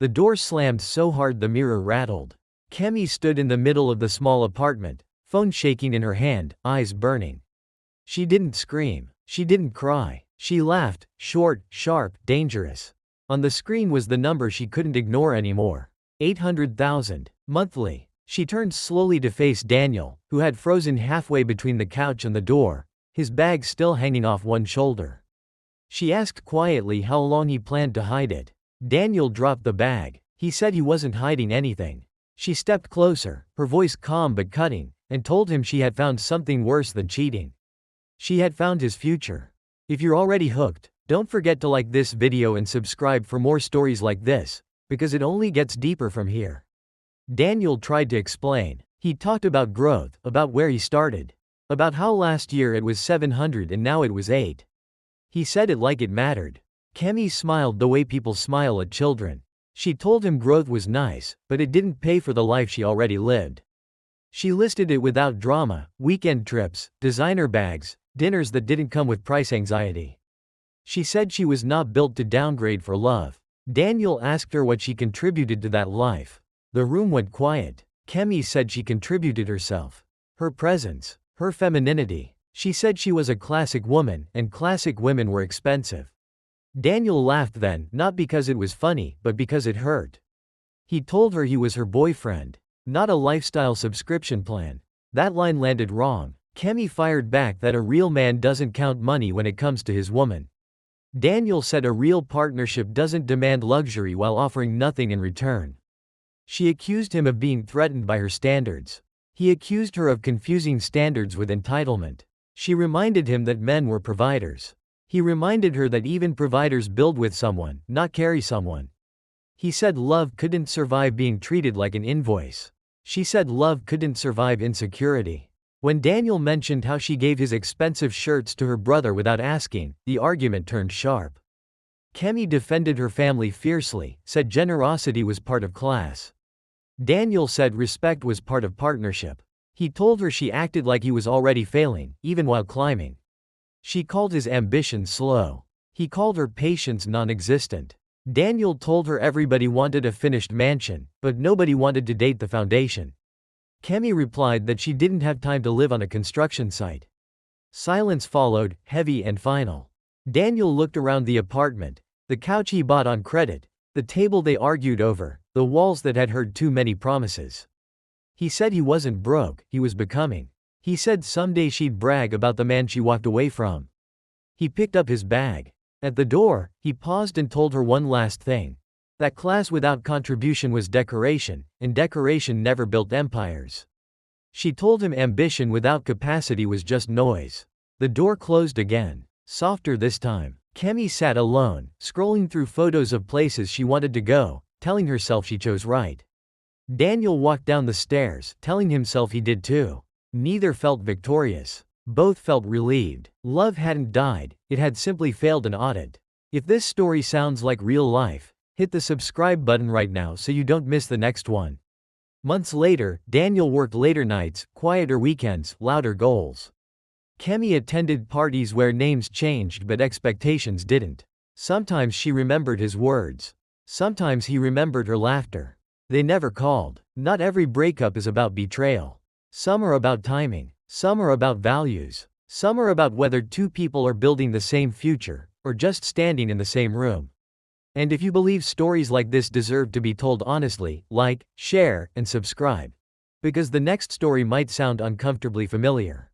The door slammed so hard the mirror rattled. Kemi stood in the middle of the small apartment, phone shaking in her hand, eyes burning. She didn't scream. She didn't cry. She laughed, short, sharp, dangerous. On the screen was the number she couldn't ignore anymore. 800,000. Monthly. She turned slowly to face Daniel, who had frozen halfway between the couch and the door, his bag still hanging off one shoulder. She asked quietly how long he planned to hide it. Daniel dropped the bag. He said he wasn't hiding anything. She stepped closer, her voice calm but cutting, and told him she had found something worse than cheating. She had found his future. If you're already hooked, don't forget to like this video and subscribe for more stories like this, because it only gets deeper from here. Daniel tried to explain. He talked about growth, about where he started, about how last year it was 700 and now it was 8. He said it like it mattered. Kemi smiled the way people smile at children. She told him growth was nice, but it didn't pay for the life she already lived. She listed it without drama: weekend trips, designer bags, dinners that didn't come with price anxiety. She said she was not built to downgrade for love. Daniel asked her what she contributed to that life. The room went quiet. Kemi said she contributed herself. Her presence. Her femininity. She said she was a classic woman, and classic women were expensive. Daniel laughed then, not because it was funny, but because it hurt. He told her he was her boyfriend, not a lifestyle subscription plan. That line landed wrong. Kemi fired back that a real man doesn't count money when it comes to his woman. Daniel said a real partnership doesn't demand luxury while offering nothing in return. She accused him of being threatened by her standards. He accused her of confusing standards with entitlement. She reminded him that men were providers. He reminded her that even providers build with someone, not carry someone. He said love couldn't survive being treated like an invoice. She said love couldn't survive insecurity. When Daniel mentioned how she gave his expensive shirts to her brother without asking, the argument turned sharp. Kemi defended her family fiercely, said generosity was part of class. Daniel said respect was part of partnership. He told her she acted like he was already failing, even while climbing. She called his ambition slow. He called her patience non-existent. Daniel told her everybody wanted a finished mansion, but nobody wanted to date the foundation. Kemi replied that she didn't have time to live on a construction site. Silence followed, heavy and final. Daniel looked around the apartment, the couch he bought on credit, the table they argued over, the walls that had heard too many promises. He said he wasn't broke, he was becoming. He said someday she'd brag about the man she walked away from. He picked up his bag. At the door, he paused and told her one last thing. That class without contribution was decoration, and decoration never built empires. She told him ambition without capacity was just noise. The door closed again. Softer this time. Kemi sat alone, scrolling through photos of places she wanted to go, telling herself she chose right. Daniel walked down the stairs, telling himself he did too. Neither felt victorious. Both felt relieved. Love hadn't died, it had simply failed an audit. If this story sounds like real life, hit the subscribe button right now so you don't miss the next one. Months later, Daniel worked later nights, quieter weekends, louder goals. Kemi attended parties where names changed but expectations didn't. Sometimes she remembered his words. Sometimes he remembered her laughter. They never called. Not every breakup is about betrayal. Some are about timing. Some are about values. Some are about whether two people are building the same future, or just standing in the same room. And if you believe stories like this deserve to be told honestly, like, share, and subscribe. Because the next story might sound uncomfortably familiar.